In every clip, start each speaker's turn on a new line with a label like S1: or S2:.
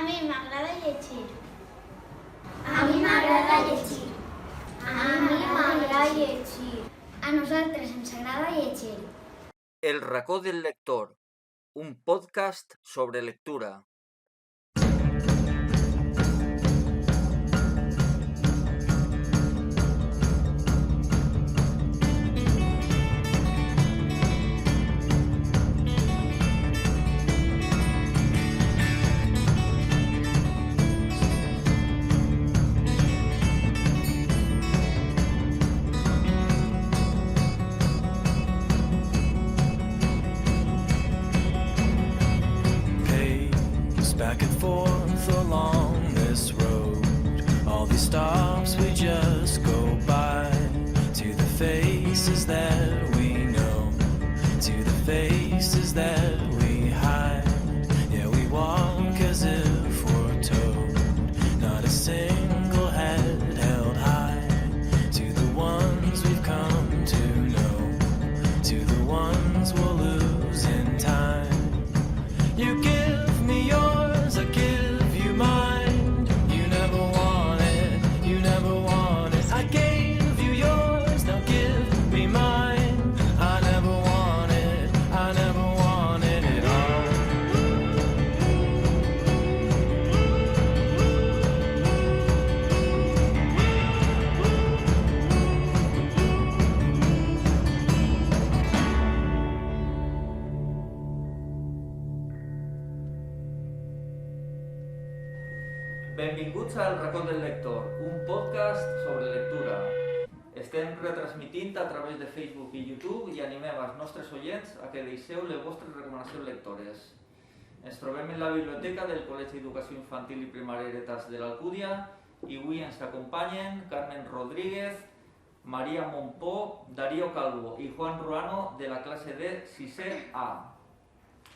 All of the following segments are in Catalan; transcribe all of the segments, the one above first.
S1: mi m'agrada llegir.
S2: A mi m'agrada llegir. A mi m'agrada llegir.
S1: A nosaltres ens agrada llegir.
S3: El racó del lector, un podcast sobre lectura.
S4: Back and forth along this road, all these stops we just go by, to the faces that we know, to the faces that we hide. Yeah, we walk as if we're told, not a single head held high, to the ones we've come to know, to the ones we'll lose in time. You give me yours, I give you mine. You never wanted, you never wanted. I gave you yours, now give me mine. I never wanted it all.
S3: Benvinguts al racó del lector, un podcast sobre lectura. Estem retransmitint a través de Facebook i YouTube i animem els nostres oients a que deixeu les vostres recomanacions lectores. Ens trobem en la biblioteca del Col·legi d'Educació Infantil i Primària Heretats de l'Alcúdia i avui ens acompanyen Carmen Rodríguez, Maria Montpó, Darío Calvo i Juan Ruano de la classe de 6è A.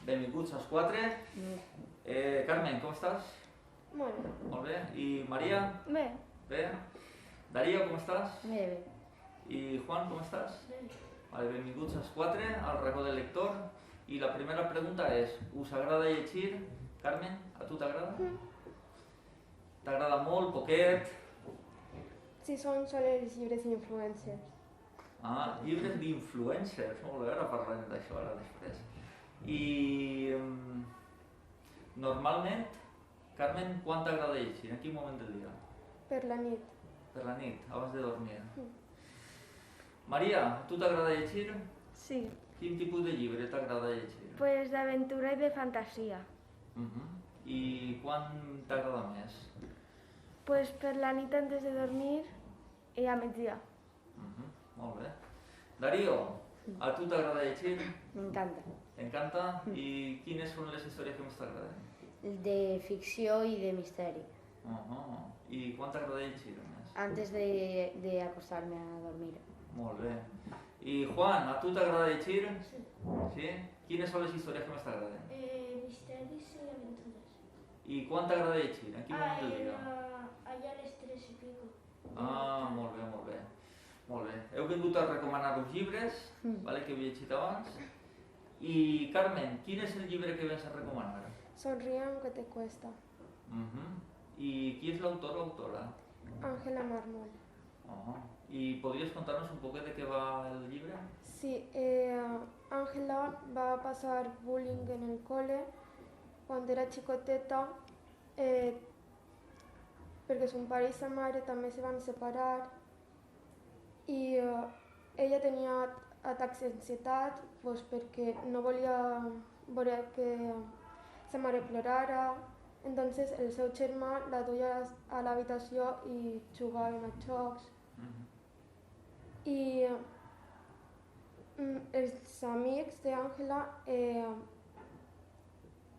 S3: Benvinguts als quatre. Carmen, com estàs?
S2: Molt bé.
S3: Molt bé. I Maria?
S2: Bé.
S3: Bé. Darío, com estàs?
S2: Bé, bé.
S3: I Juan, com estàs? Vale, benvinguts als quatre al racó del lector. I la primera pregunta és, us agrada llegir? Carmen, a tu t'agrada? T'agrada molt, poquet?
S2: Sí, són els llibres influencers.
S3: Ah, llibres d'influencers. Molt bé, ara parlarem d'això ara després. I normalment, Carmen, quan t'agrada llegir? En quin moment del dia?
S2: Per la nit.
S3: Per la nit, abans de dormir. Maria, a tu t'agrada llegir?
S5: Sí,
S3: Quin tipus de llibre t'agrada llegir?
S5: pues d'aventura i de fantasia.
S3: I quan t'agrada més?
S5: Pues per la nit antes de dormir i a migdia.
S3: Molt bé. Darío, a tu t'agrada llegir?
S6: M'encanta.
S3: T'encanta? I quines són les històries que més t'agraden?
S6: De ficció i de misteri.
S3: I quan t'agrada llegir més?
S6: Antes de acostarme a dormir.
S3: Molt bé. I Juan, a tu t'agrada llegir? Sí. Quines són les històries que més t'agraden?
S1: Misteris i aventures.
S3: I quan t'agrada llegir? En quin moment del dia?
S1: Allà a les 3 i pico.
S3: Ah, molt bé, molt bé. Molt bé. Heu vingut a recomanar uns llibres, vale, que heu llegit abans. I Carmen, quin és el llibre que vens a recomanar?
S2: Sonríe aunque te cuesta.
S3: I qui és l'autor o l'autora?
S2: Ángela Mármol.
S3: I podries contar-nos un poc de què va el llibre?
S2: Sí, Ángela va pasar bullying en el cole cuando era chicoteta porque su padre y su madre también se van a separar y ella tenía atacs d'ansietat pues, perquè no volia veure que sa mare plorara. Entonces el seu germà la duia a l'habitació i jugaven a jocs. I els amics d'Àngela,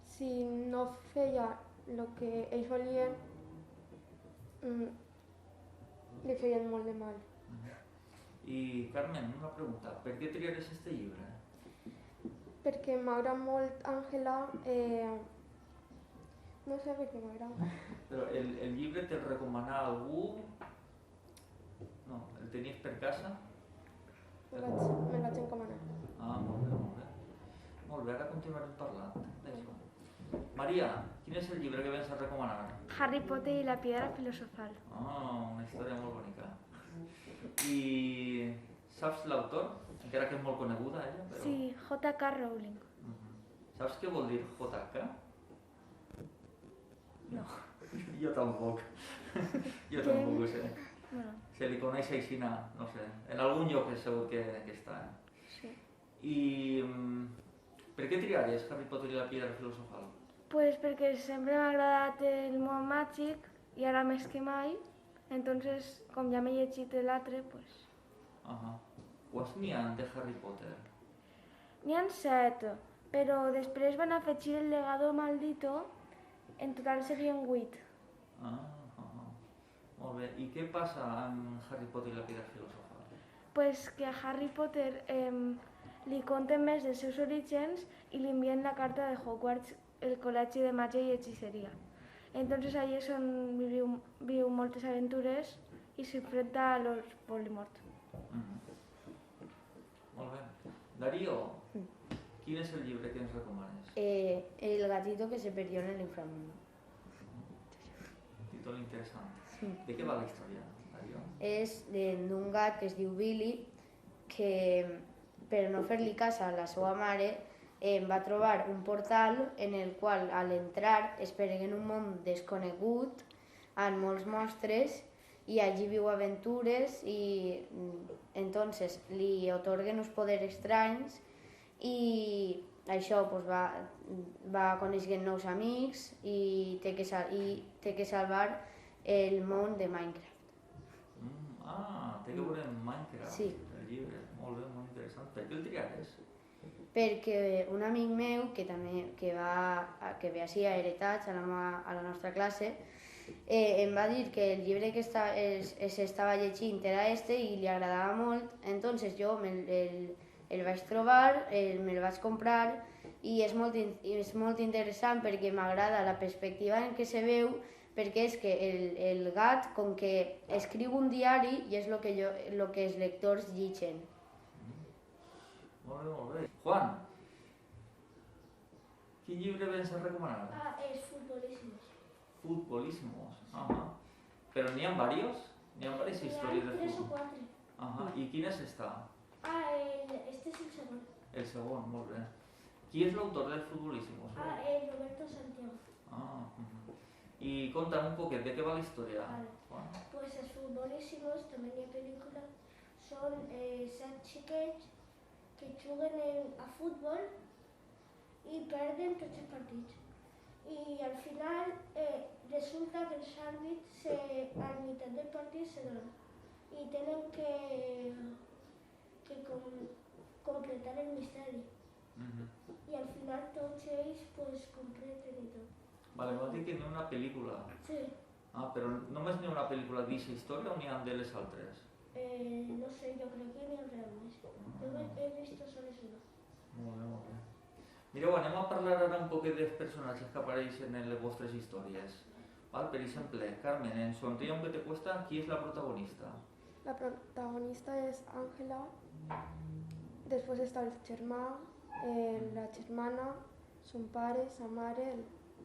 S2: si no feia el que ells volien, li feien molt de mal.
S3: I Carmen, una pregunta, per què triaries este llibre?
S2: Perquè m'agrada molt Àngela, no sé per què m'agrada.
S3: Però el llibre te'l recomana algú? No, el tenies per casa?
S2: Me'l vaig encomanar.
S3: Ah, molt bé, molt bé. Molt bé, ara continuarem parlant d'això. Maria, Quin és el llibre que vens a recomanar?
S5: Harry Potter i la piedra filosofal.
S3: Oh, una història molt bonica. I saps l'autor? Encara que és molt coneguda ella, però...
S5: Sí, J.K. Rowling.
S3: Saps què vol dir JK?
S5: No.
S3: Jo tampoc. Jo
S5: Què?
S3: tampoc ho sé.
S5: Bueno,
S3: Se li coneix així, no sé. En algun lloc segur que està.
S5: sí.
S3: I per què triaries Harry Potter i la piedra filosofal?
S5: Pues perquè sempre m'ha agradat el món màgic i ara més que mai, entonces, com ja m'he llegit l'altre, pues...
S3: Quants n'hi ha de Harry Potter?
S5: N'hi ha 7, però després van afegir el legado maldito, en total serien 8.
S3: Molt bé. I què passa amb Harry Potter i la piedra filosofal?
S5: Pues que a Harry Potter li conten més dels seus orígens i li envien la carta de Hogwarts, el col·legi de màgia i hechiceria. Entonces allí és on viu moltes aventures i s'enfrenta a los Voldemort.
S3: Molt bé. Darío, quin és el llibre que ens recomanes?
S6: El gatito que se perdió en el inframundo.
S3: Títol interessant. De què va la història, Darío?
S6: És d'un gat que es diu Billy, que per no fer-li cas a la seva mare va trobar un portal en el qual al entrar es perd en un món desconegut amb molts monstres i allí viu aventures i entonces li otorguen uns poders estranys i això pues, va conèixer nous amics i té que salvar el món de Minecraft.
S3: Té que veure amb Minecraft,
S6: Sí.
S3: el llibre. Molt bé, molt interessant. Per què el triares?
S6: Perquè un amic meu que ve així a Heretats, a la nostra classe, em va dir que el llibre que s'estava llegint era i li agradava molt, entonces jo el vaig trobar, me'l vaig comprar i és molt interessant perquè m'agrada la perspectiva en què se veu, perquè és que el gat, com que escriu un diari i és el que els lectors llegeixen.
S3: Molt bé, molt bé. Juan, quin llibre vens a recomanar?
S1: Es Futbolísimos.
S3: Futbolismos. Però n'hi ha varios? N'hi ha varias històries de
S1: Hay 3 o
S3: futbol?
S1: 4.
S3: I quin és esta?
S1: Este es el segundo.
S3: El segon, molt bé. Qui és l'autor del Futbolismos?
S1: El Roberto Santiago.
S3: I conta'm un poquet, de què va la història?
S1: Vale.
S3: Juan?
S1: Pues els Futbolísimos, també hi ha pel·lícula, són 7 xiquets que juguen a futbol i perden tots els partits. I al final resulta que els àrbits a la meitat del partit se donen i tenen que completar el misteri. I al final tots ells pues, completen i tot.
S3: Vale, m'has dit que n'hi ha una pel·lícula.
S1: Sí.
S3: Però només n'hi ha una pel·lícula d'aquesta història o n'hi ha de les altres?
S1: No sé, jo crec que n'hi haurà més. Jo he vist sols una.
S3: Molt bé, molt bé. Mireu, anem a parlar ara un poquet dels personatges que apareixen en les vostres històries. Per exemple, Carmen, en Sonríe aunque te cuesta, qui és la protagonista?
S2: La protagonista és Àngela, després està el germà, la germana, son pare, sa mare,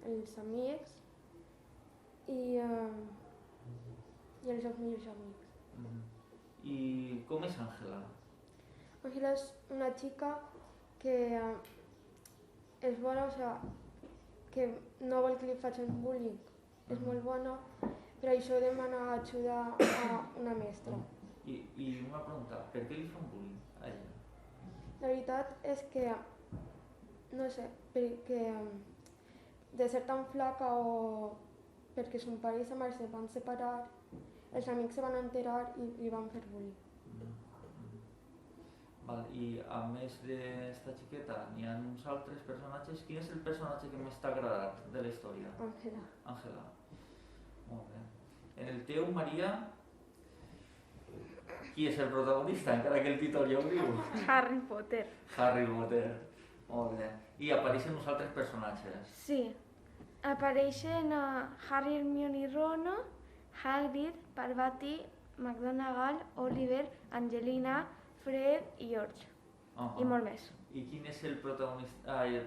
S2: els amics i els seus millors amics.
S3: I com és Àngela?
S2: Àngela és una xica que és bona, o sigui, que no vol que li facin bullying. És molt bona, per això demana ajuda a una mestra.
S3: I una pregunta, per què li fan bullying a ella?
S2: La veritat és que, no sé, perquè de ser tan flaca o perquè son pare i sa mare se van separar, els amics se van enterar i li van fer bullying.
S3: I a més d'esta xiqueta, n'hi ha uns altres personatges. Quin és el personatge que més t'ha agradat de la història?
S2: Àngela.
S3: Àngela. Molt bé. En el teu, Maria, qui és el protagonista, encara que el títol ja ho diu?
S5: Harry Potter.
S3: Harry Potter. Molt bé. I apareixen uns altres personatges.
S5: Sí. Apareixen Harry, Hermione i Ron, Hagrid, Parvati, McGonagall, Oliver, Angelina, Fred i George. I molt més.
S3: I quin és el protagonista, el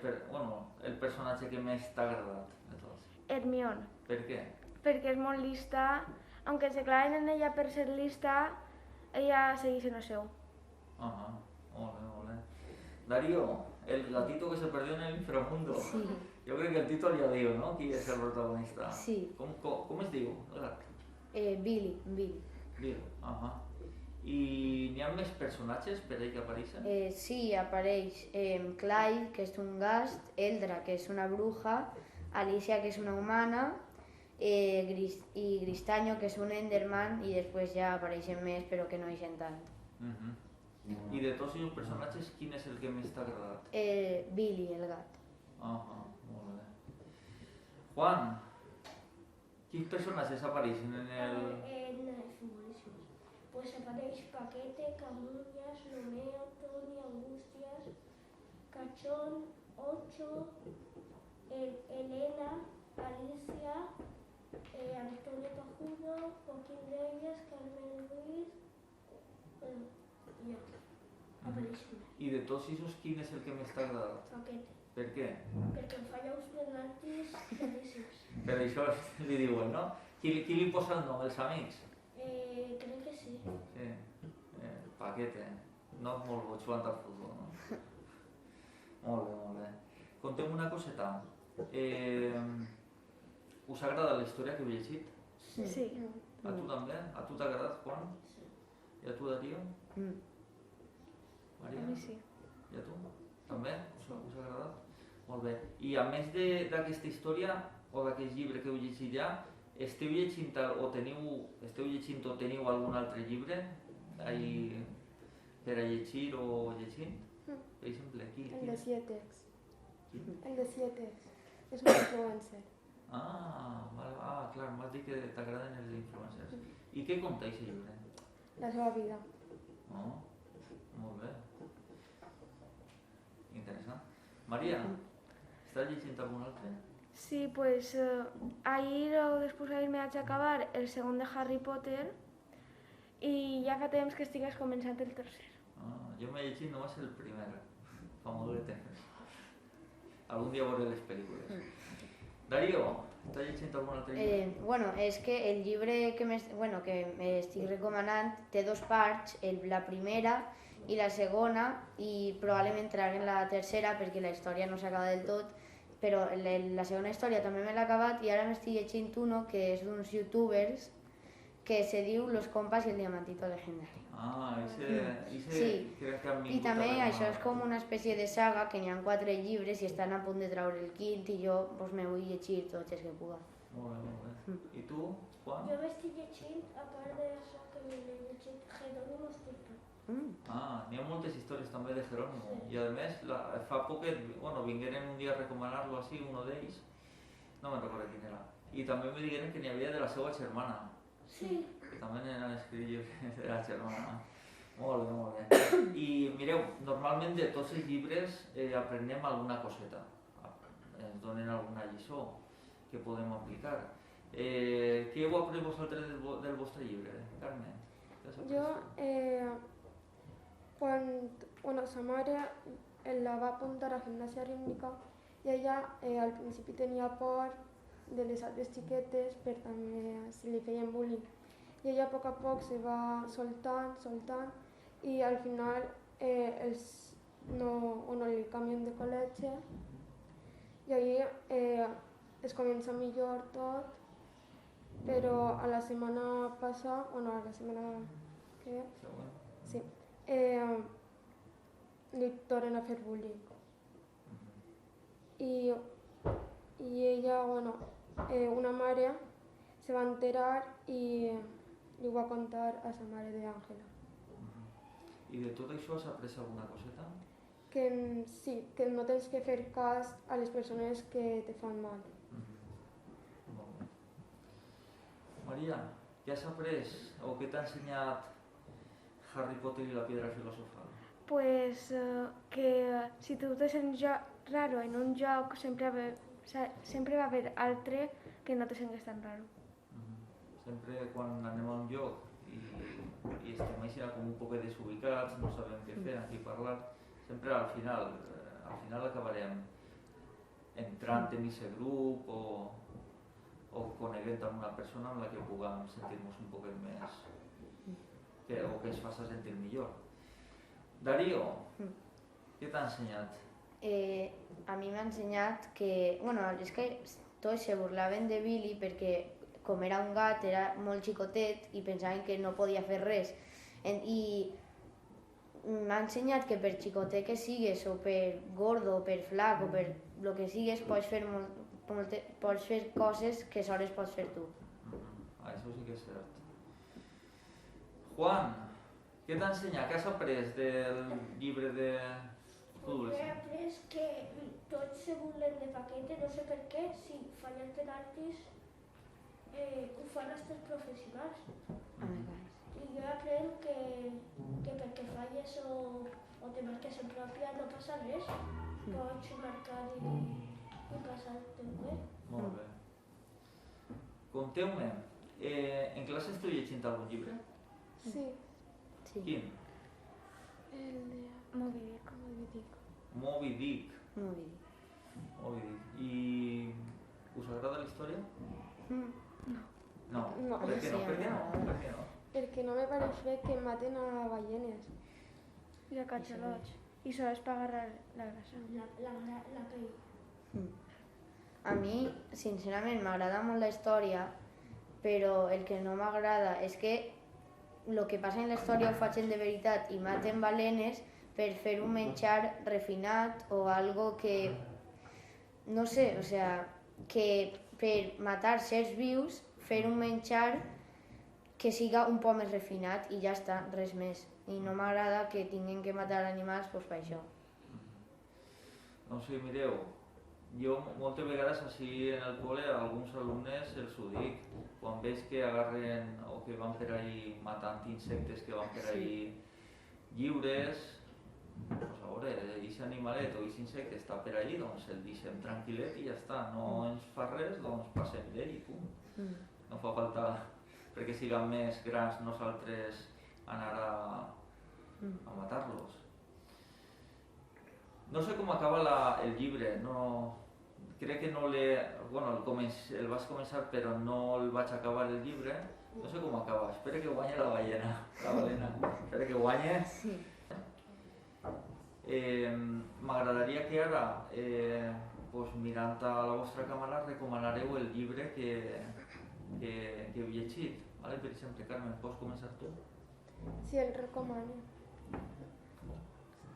S3: personatge que més t'ha agradat de tots?
S5: Hermione,
S3: Per què?
S5: perquè és molt lista, aunque se claven en ella per ser lista, ella segueix en el seu.
S3: Ajá, ole. Darío, el gatito que se perdió en el inframundo.
S6: Sí.
S3: Yo creo que el títol ja diu, no? Qui és el protagonista.
S6: Sí.
S3: Com es diu, el gat?
S6: Billy.
S3: Bill, ahà. I n'hi ha més personatges per ell que apareixen?
S6: Sí, apareix Clyde, que és un gast, Eldra, que és una bruja, Alicia, que és una humana, i Gristaño, que és un Enderman, i després ja apareixen més, però que no hi sent tant.
S3: I de tots els personatges, quin és el que més t'ha agradat?
S6: Billy, el gat.
S3: Ahà, molt bé. Juan, quins personatges apareixen en el...
S1: En els futbolísimos. Pues apareix Paquete, Camuñas, Romeo, Tony, Angustias, Cachón, Ocho, Elena, Alicia, Antonio Pajudo, Joaquín Reyes, Carmen Luis, jo. Apareixen.
S3: I de tots aquests, quin és el que més t'ha agradat?
S1: Paquete.
S3: Per què?
S1: Perquè em falla uns penaltis claríssims.
S3: Per això li diuen, no? Qui li posa el nom, els amics?
S1: Crec que sí.
S3: Sí, Paquete. No és molt boig jugant al futbol, no? Molt bé. Contem una coseta. Us agrada la història que heu llegit?
S5: Sí.
S3: A tu també? A tu t'ha agradat, Juan? I a tu, Darío? Maria?
S5: A mi sí.
S3: I a tu? També? Us ha agradat? Molt bé. I a més d'aquesta història o d'aquest llibre que heu llegit ja, esteu llegint o teniu algun altre llibre ahí per a llegir o llegint? Per exemple, qui?
S2: El de Sietex.
S3: Qui?
S2: El de Sietex. És un influencer.
S3: Clar, m'has dit que t'agraden els influencers. I què conta aquest llibre?
S2: La seva vida.
S3: Oh, molt bé. Interessant. Maria, estàs llegint algun altre?
S5: Sí, pues ahir o després d'ahir me vaig acabar el segon de Harry Potter i ja fa temps que estigues començant el tercer.
S3: Jo m'he llegit només el primer, fa molt de temps. Algun dia veuré les pel·lícules. Darío, estàs llegint algun altre llibre?
S6: És que el llibre que m'estic recomanant té dos parts, la primera i la segona, i probablement traguem la tercera perquè la història no s'acaba del tot, però la segona història també me l'he acabat i ara m'estic llegint uno que és d'uns youtubers que se diu Los Compas i el Diamantito Legendari.
S3: Sí. Crec que han vingut
S6: I també
S3: a
S6: això és com una espècie de saga que n'hi ha 4 llibres i estan a punt de treure el quint i jo me vull llegir tots els que puga.
S3: Molt bé. I tu, Juan?
S1: Jo m'estic llegint, a part d'això que m'he llegit, Jerónimo Stilton.
S3: N'hi ha moltes històries també de Jerónimo. I a més, fa poquet, vingueren un dia a recomanar-lo així, uno d'ells, no me'n recordo quin era. I també me digueren que n'hi havia de la seva germana.
S1: Sí.
S3: Que també n'han escrit llibres de la germana. Molt bé. I mireu, normalment de tots els llibres aprenem alguna coseta. Ens donen alguna lliçó que podem aplicar. Què heu après vosaltres del vostre llibre, Carme?
S2: Jo, quan sa mare la va apuntar a gimnàsia rítmica i ella al principi tenia por de les altres xiquetes per també si li feien bullying. I ella a poc se va soltant i al final li canvien de col·legi i ahí es comença millor tot, però a la setmana passada, a la setmana que sí, li tornen a fer bullying. I ella, una mare se va enterar i li ho va contar a sa mare d'Àngela.
S3: I de tot això has après alguna coseta?
S2: Que sí, que no tens que fer cas a les persones que te fan mal.
S3: Molt bé. Maria, què has après o què t'ha ensenyat Harry Potter i la piedra filosofal?
S5: Pues que si tu te sents raro en un lloc, sempre va haver altre que no te sentis tan raro.
S3: Sempre quan anem a un lloc i estem així com un poc desubicats, no sabem què fer, amb qui parlar, sempre al final acabarem entrant en aquest grup o inventar una persona amb la que puguem sentir-nos un poquet més, o que ens faci sentir millor. Darío, què t'ha ensenyat?
S6: A mi m'ha ensenyat que, bueno, és que tots se burlaven de Billy perquè com era un gat era molt xicotet i pensaven que no podia fer res. I m'ha ensenyat que per xicotet que sigues o per gordo o per flac o per lo que sigues pots fer coses que sols pots fer tu.
S3: Això sí que és cert. Juan, què t'ha ensenyat? Què has après del llibre de futbol?
S1: He après que tots se burlen de Paquete, no sé per què, si fallen penaltis ho fan els professionals. I jo aprenc que perquè falles o te marques en pròpia no passa res, pots marcar i passar-te bé.
S3: Molt bé. Conteu-me, en classe esteu llegint algun llibre?
S2: Sí,
S3: Quin?
S2: el de
S5: Moby Dick.
S3: Moby Dick.
S6: Molt bé.
S3: I us agrada la història? No.
S2: No.
S3: Per què no?
S6: Sí,
S3: Per què no?
S6: m'agrada.
S3: Per què no?
S2: perquè no me pareix bé que maten a ballenes.
S5: I a catxalots. I sols per agarrar la grasa.
S1: La pell.
S6: A mi, sincerament, m'agrada molt la història, però el que no m'agrada és que el que passa en la història ho facin de veritat i maten balenes per fer un menjar refinat o algo que, no sé, o sea, que per matar sers vius fer un menjar que siga un poc més refinat i ja està, res més. I no m'agrada que tinguin que matar animals per això.
S3: Doncs sí, mireu, jo moltes vegades així en el col·le a alguns alumnes els ho dic, quan veig que agarren o que van per ahí matant insectes que van per ahí lliures, doncs a veure, aquest animalet o aquest insecte està per allí, doncs el deixem tranquil·let i ja està, no ens fa res, doncs passem d'ell i punt. No fa falta, perquè siguem més grans nosaltres, anar a matar-los. No sé com acaba el llibre, no, crec que no el vaig començar però no el vaig acabar el llibre, no sé com acaba, espero que guanyi la balena, espero que guanyi.
S6: Sí.
S3: M'agradaria que ara, mirant a la vostra càmera, recomanareu el llibre que heu llegit. Per exemple, Carmen, pots començar tu?
S2: Sí, el recomano.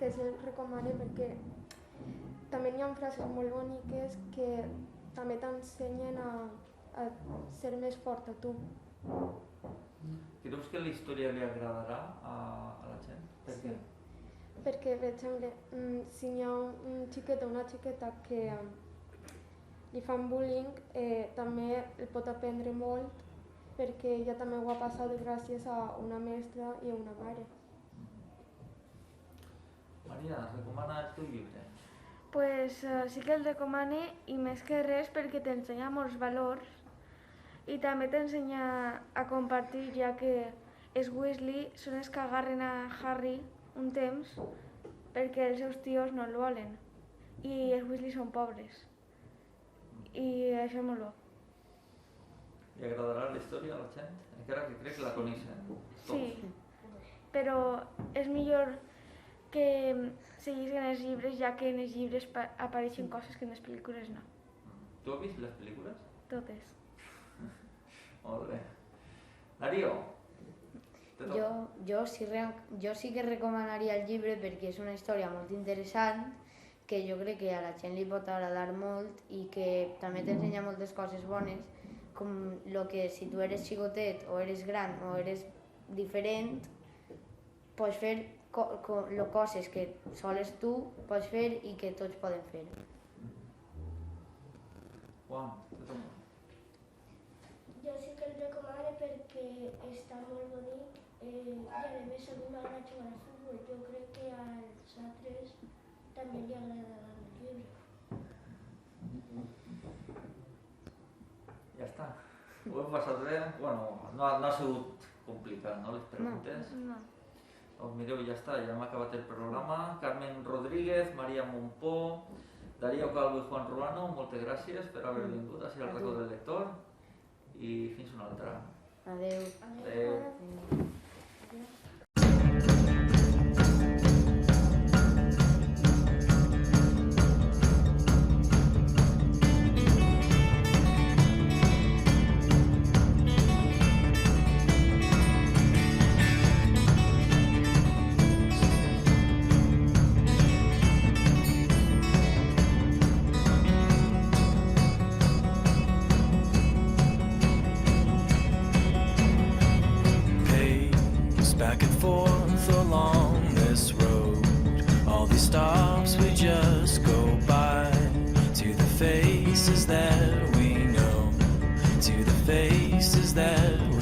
S2: Que se'l recomane perquè també hi ha frases molt boniques que també t'ensenyen a ser més fort a tu.
S3: Creus que la història li agradarà a la gent? Per què?
S2: Perquè, per exemple, si hi ha un xiquet o una xiqueta que li fan bullying, també el pot aprendre molt perquè ella també ho ha passat gràcies a una mestra i a una mare.
S3: Maria, recomana el teu llibre.
S5: Pues sí que el recomane i més que res perquè t'ensenya molts valors i també t'ensenya a compartir, ja que els Weasley són els que agarren a Harry un temps perquè els seus tios no el volen i els Weasley són pobres i això és molt bo.
S3: Li agradarà la història a la gent? Encara que crec que la coneixen tots.
S5: Sí, però és millor que se llegeixen els llibres, ja que en els llibres apareixen coses que en les pel·lícules no.
S3: Tu has vist les pel·lícules?
S5: Totes.
S3: Molt bé. Darío?
S6: Jo sí que recomanaria el llibre perquè és una història molt interessant que jo crec que a la gent li pot agradar molt i que també t'ensenya moltes coses bones, com el que si tu eres xicotet o eres gran o eres diferent, pots fer coses que sols tu pots fer i que tots poden fer.
S3: Juan, te toca.
S1: Jo sí que el recomano perquè està molt bonic i a més a mi m'agrada jugar a futbol. Jo crec que als altres també li agradarà el llibre.
S3: Ja està. Ho hem passat bé? Bueno, no ha sigut complicat, no, les preguntes?
S5: No.
S3: Doncs mireu, ja està, ja hem acabat el programa. Carmen Rodríguez, Maria Montpó, Darío Calvo i Juan Ruano, moltes gràcies per haver vingut a ser el racó del lector. I una altra.
S6: Adeu.
S3: Adéu.
S4: Back and forth along this road, all these stops we just go by, to the faces that we know, to the faces that we